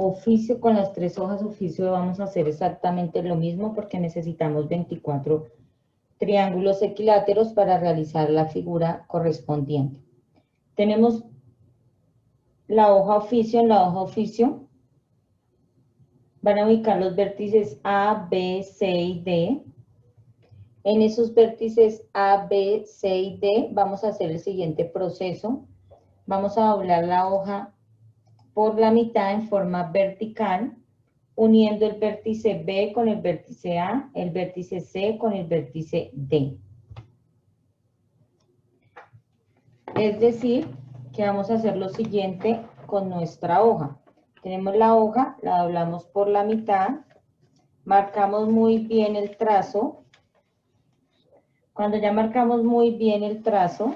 oficio, con las 3 hojas oficio vamos a hacer exactamente lo mismo porque necesitamos 24 triángulos equiláteros para realizar la figura correspondiente. Tenemos la hoja oficio. En la hoja oficio van a ubicar los vértices A, B, C y D. En esos vértices A, B, C y D vamos a hacer el siguiente proceso. Vamos a doblar la hoja por la mitad en forma vertical, uniendo el vértice B con el vértice A, el vértice C con el vértice D. Es decir, que vamos a hacer lo siguiente con nuestra hoja. Tenemos la hoja, la doblamos por la mitad, marcamos muy bien el trazo. Cuando ya marcamos muy bien el trazo,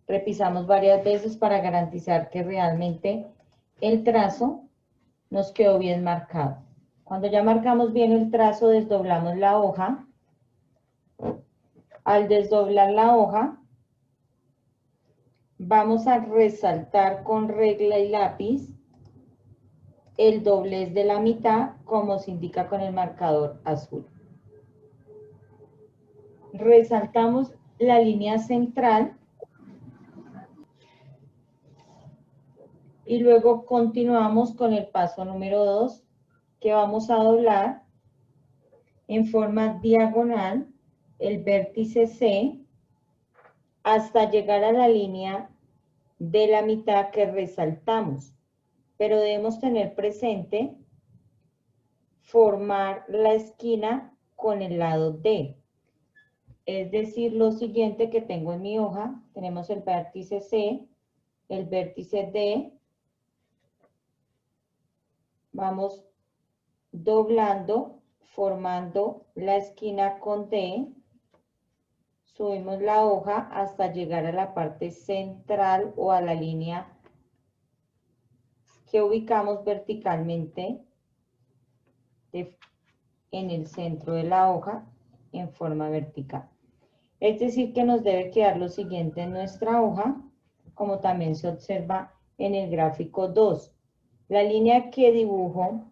repisamos varias veces para garantizar que realmente el trazo nos quedó bien marcado. Cuando ya marcamos bien el trazo, desdoblamos la hoja. Al desdoblar la hoja, vamos a resaltar con regla y lápiz el doblez de la mitad, como se indica con el marcador azul. Resaltamos la línea central y luego continuamos con el paso número 2, que vamos a doblar en forma diagonal el vértice C hasta llegar a la línea de la mitad que resaltamos, pero debemos tener presente formar la esquina con el lado D. Es decir, lo siguiente que tengo en mi hoja, tenemos el vértice C, el vértice D, vamos doblando, formando la esquina con D, subimos la hoja hasta llegar a la parte central o a la línea que ubicamos verticalmente en el centro de la hoja en forma vertical. Es decir, que nos debe quedar lo siguiente en nuestra hoja, como también se observa en el gráfico 2. La línea que dibujo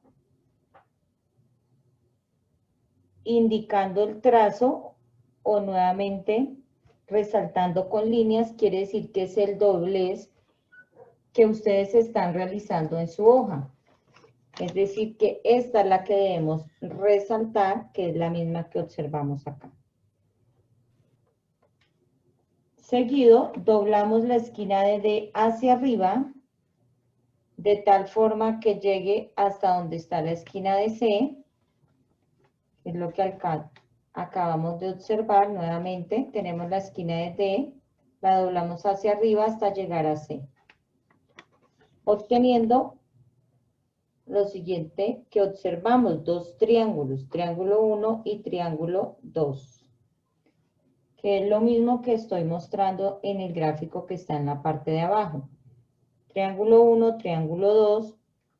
indicando el trazo o nuevamente resaltando con líneas quiere decir que es el doblez que ustedes están realizando en su hoja. Es decir, que esta es la que debemos resaltar, que es la misma que observamos acá. Seguido, doblamos la esquina de D hacia arriba, de tal forma que llegue hasta donde está la esquina de C, que es lo que acabamos de observar nuevamente. Tenemos la esquina de D, la doblamos hacia arriba hasta llegar a C, obteniendo lo siguiente que observamos, dos triángulos, triángulo 1 y triángulo 2, que es lo mismo que estoy mostrando en el gráfico que está en la parte de abajo. Triángulo 1, triángulo 2,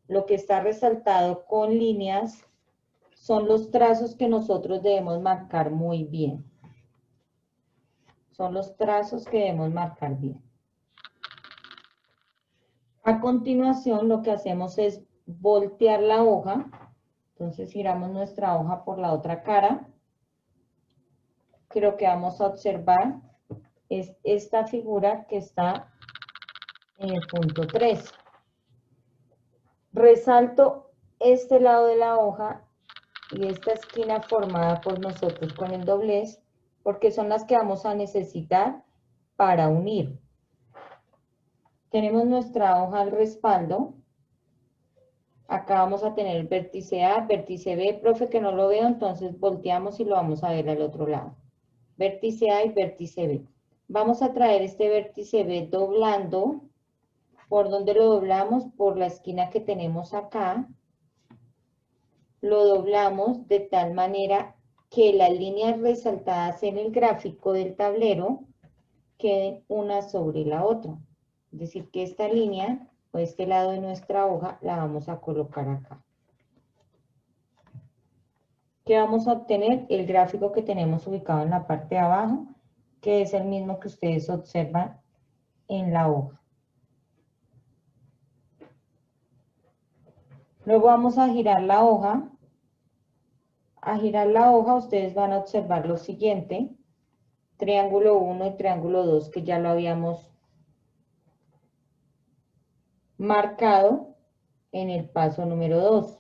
lo que está resaltado con líneas son los trazos que nosotros debemos marcar muy bien. Son los trazos que debemos marcar bien. A continuación, lo que hacemos es voltear la hoja. Entonces, giramos nuestra hoja por la otra cara. Creo que vamos a observar es esta figura que está en el punto 3. Resalto este lado de la hoja y esta esquina formada por nosotros con el doblez, porque son las que vamos a necesitar para unir. Tenemos nuestra hoja al respaldo. Acá vamos a tener el vértice A, vértice B, profe, que no lo veo, entonces volteamos y lo vamos a ver al otro lado. Vértice A y vértice B. Vamos a traer este vértice B doblando. ¿Por dónde lo doblamos? Por la esquina que tenemos acá. Lo doblamos de tal manera que las líneas resaltadas en el gráfico del tablero queden una sobre la otra. Es decir, que esta línea o este lado de nuestra hoja la vamos a colocar acá. ¿Qué vamos a obtener? El gráfico que tenemos ubicado en la parte de abajo, que es el mismo que ustedes observan en la hoja. Luego vamos a girar la hoja. A girar la hoja ustedes van a observar lo siguiente. Triángulo 1 y triángulo 2 que ya lo habíamos marcado en el paso número 2.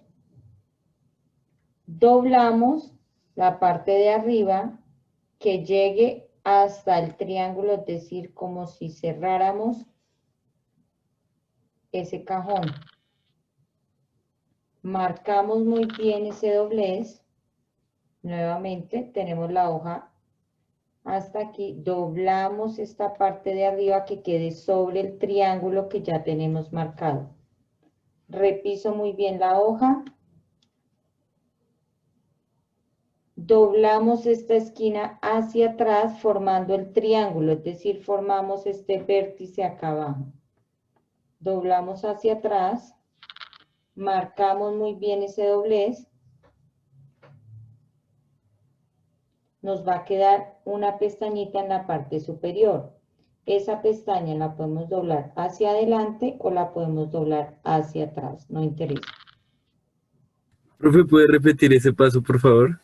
Doblamos la parte de arriba que llegue hasta el triángulo, es decir, como si cerráramos ese cajón. Marcamos muy bien ese doblez. Nuevamente tenemos la hoja hasta aquí. Doblamos esta parte de arriba que quede sobre el triángulo que ya tenemos marcado. Repiso muy bien la hoja. Doblamos esta esquina hacia atrás formando el triángulo, es decir, formamos este vértice acá abajo. Doblamos hacia atrás, marcamos muy bien ese doblez. Nos va a quedar una pestañita en la parte superior. Esa pestaña la podemos doblar hacia adelante o la podemos doblar hacia atrás, no interesa. Profe, ¿puede repetir ese paso, por favor?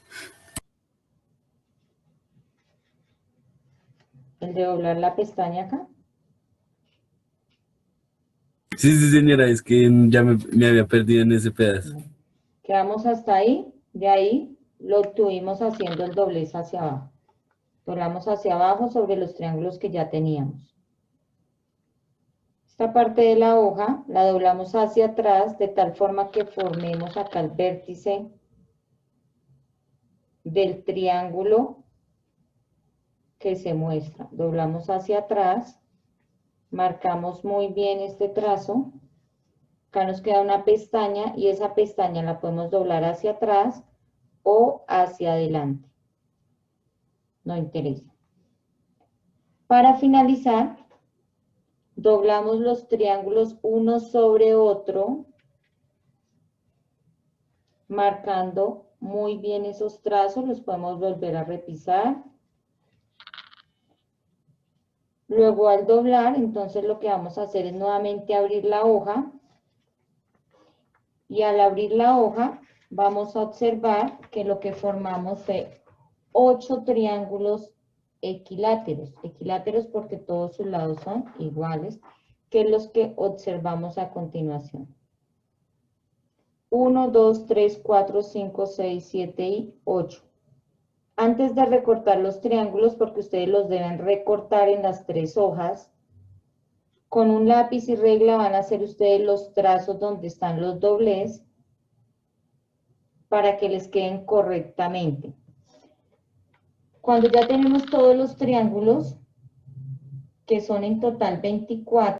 El de doblar la pestaña acá. Sí, sí, señora, es que ya me había perdido en ese pedazo. Quedamos hasta ahí, de ahí lo tuvimos haciendo el doblez hacia abajo. Doblamos hacia abajo sobre los triángulos que ya teníamos. Esta parte de la hoja la doblamos hacia atrás de tal forma que formemos acá el vértice del triángulo que se muestra. Doblamos hacia atrás, marcamos muy bien este trazo. Acá nos queda una pestaña y esa pestaña la podemos doblar hacia atrás o hacia adelante. No interesa. Para finalizar, doblamos los triángulos uno sobre otro, marcando muy bien esos trazos, los podemos volver a repisar. Luego al doblar, entonces lo que vamos a hacer es nuevamente abrir la hoja. Y al abrir la hoja, vamos a observar que lo que formamos fue 8 triángulos equiláteros. Equiláteros porque todos sus lados son iguales, que los que observamos a continuación. 1, 2, 3, 4, 5, 6, 7 y 8. Antes de recortar los triángulos, porque ustedes los deben recortar en las 3 hojas, con un lápiz y regla van a hacer ustedes los trazos donde están los doblez para que les queden correctamente. Cuando ya tenemos todos los triángulos, que son en total 24,